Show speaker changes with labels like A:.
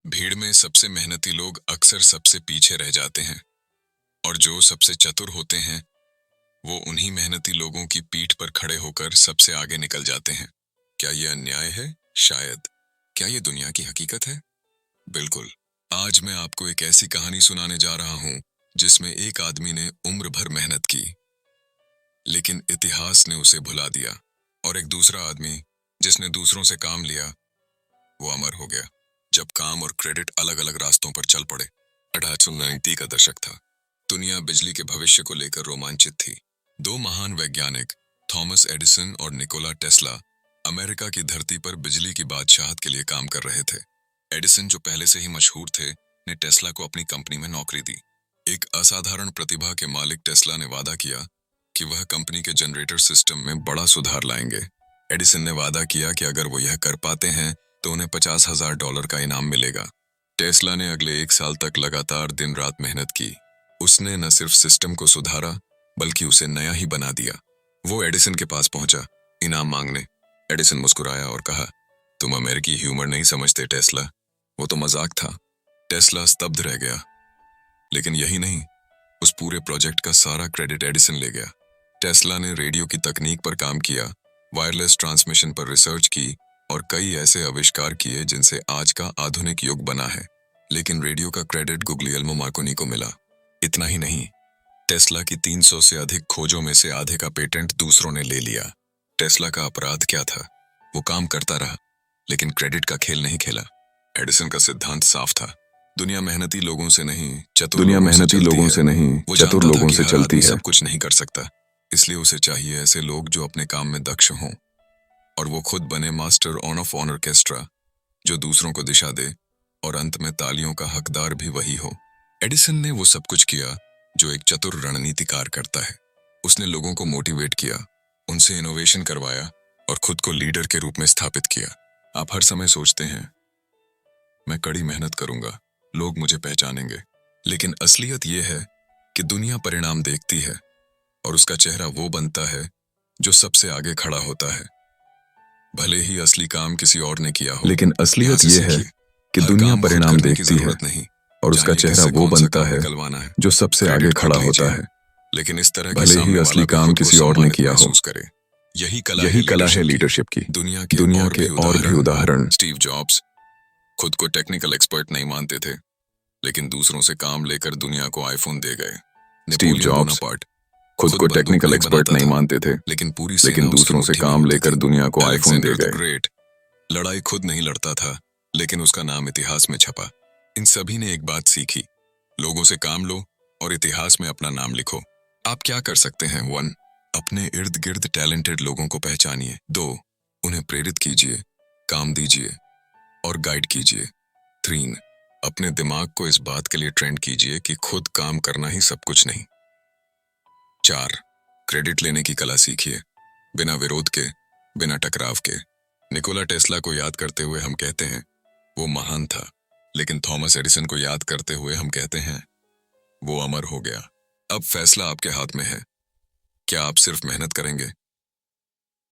A: भीड़ में सबसे मेहनती लोग अक्सर सबसे पीछे रह जाते हैं और जो सबसे चतुर होते हैं वो उन्हीं मेहनती लोगों की पीठ पर खड़े होकर सबसे आगे निकल जाते हैं। क्या ये अन्याय है? शायद। क्या ये दुनिया की हकीकत है? बिल्कुल। आज मैं आपको एक ऐसी कहानी सुनाने जा रहा हूं जिसमें एक आदमी ने उम्र भर मेहनत की लेकिन इतिहास ने उसे भुला दिया, और एक दूसरा आदमी जिसने दूसरों से काम लिया वो अमर हो गया। जब काम और क्रेडिट अलग अलग रास्तों पर चल पड़े। 1890 का दशक था। दुनिया बिजली के भविष्य को लेकर रोमांचित थी। दो महान वैज्ञानिक थॉमस एडिसन और निकोला टेस्ला अमेरिका की धरती पर बिजली की बादशाहत के लिए काम कर रहे थे। एडिसन, जो पहले से ही मशहूर थे, ने टेस्ला को अपनी कंपनी में नौकरी दी। एक असाधारण प्रतिभा के मालिक टेस्ला ने वादा किया कि वह कंपनी के जनरेटर सिस्टम में बड़ा सुधार लाएंगे। एडिसन ने वादा किया कि अगर वो यह कर पाते हैं तो उन्हें $50,000 का इनाम मिलेगा। टेस्ला ने अगले 1 साल तक लगातार दिन रात मेहनत की। उसने न सिर्फ सिस्टम को सुधारा बल्कि उसे नया ही बना दिया। वो एडिसन के पास पहुंचा इनाम मांगने। एडिसन मुस्कुराया और कहा, तुम अमेरिकी ह्यूमर नहीं समझते टेस्ला, वो तो मजाक था। टेस्ला स्तब्ध रह गया। लेकिन यही नहीं, उस पूरे प्रोजेक्ट का सारा क्रेडिट एडिसन ले गया। टेस्ला ने रेडियो की तकनीक पर काम किया, वायरलेस ट्रांसमिशन पर रिसर्च की और कई ऐसे आविष्कार किए जिनसे आज का आधुनिक युग बना है। लेकिन रेडियो का क्रेडिट गुग्लियल्मो मार्कोनी को मिला। इतना ही नहीं, टेस्ला की 300 से अधिक खोजों में से आधे का पेटेंट दूसरों ने ले लिया। टेस्ला का अपराध क्या था? वो काम करता रहा लेकिन क्रेडिट का खेल नहीं खेला। एडिसन का सिद्धांत साफ था, दुनिया मेहनती लोगों से नहीं चतुर लोगों से चलती है। सब कुछ नहीं कर सकता, इसलिए उसे चाहिए ऐसे लोग जो अपने काम में दक्ष हों। और वो खुद बने मास्टर ऑफ ऑन ऑर्केस्ट्रा, जो दूसरों को दिशा दे और अंत में तालियों का हकदार भी वही हो। एडिसन ने वो सब कुछ किया जो एक चतुर रणनीतिकार करता है। उसने लोगों को मोटिवेट किया, उनसे इनोवेशन करवाया और खुद को लीडर के रूप में स्थापित किया। आप हर समय सोचते हैं, मैं कड़ी मेहनत करूंगा, लोग मुझे पहचानेंगे। लेकिन असलियत यह है कि दुनिया परिणाम देखती है और उसका चेहरा वो बनता है जो सबसे आगे खड़ा होता है, भले ही असली काम किसी और ने किया हो।
B: लेकिन असलियत यह है कि दुनिया परिणाम देखती है और उसका चेहरा वो बनता है जो सबसे आगे खड़ा होता है,
A: लेकिन इस तरह
B: भले ही असली काम किसी और ने किया हो।
A: करे। यही
B: कला है लीडरशिप की।
A: दुनिया
B: के और भी उदाहरण।
A: स्टीव जॉब्स खुद को टेक्निकल एक्सपर्ट नहीं मानते थे, लेकिन दूसरों से काम लेकर दुनिया को आईफोन दे गए।
B: स्टीव जॉब्स खुद को टेक्निकल एक्सपर्ट नहीं मानते थे, लेकिन दूसरों से काम लेकर दुनिया को आईफोन दे गए।
A: ग्रेट लड़ाई खुद नहीं लड़ता था, लेकिन उसका नाम इतिहास में छपा। इन सभी ने एक बात सीखी, लोगों से काम लो और इतिहास में अपना नाम लिखो। आप क्या कर सकते हैं? 1. अपने इर्द गिर्द टैलेंटेड लोगों को पहचानिए। 2. उन्हें प्रेरित कीजिए, काम दीजिए और गाइड कीजिए। 3. अपने दिमाग को इस बात के लिए ट्रेंड कीजिए कि खुद काम करना ही सब कुछ नहीं। 4. क्रेडिट लेने की कला सीखिए, बिना विरोध के, बिना टकराव के। निकोला टेस्ला को याद करते हुए हम कहते हैं वो महान था, लेकिन थॉमस एडिसन को याद करते हुए हम कहते हैं वो अमर हो गया। अब फैसला आपके हाथ में है। क्या आप सिर्फ मेहनत करेंगे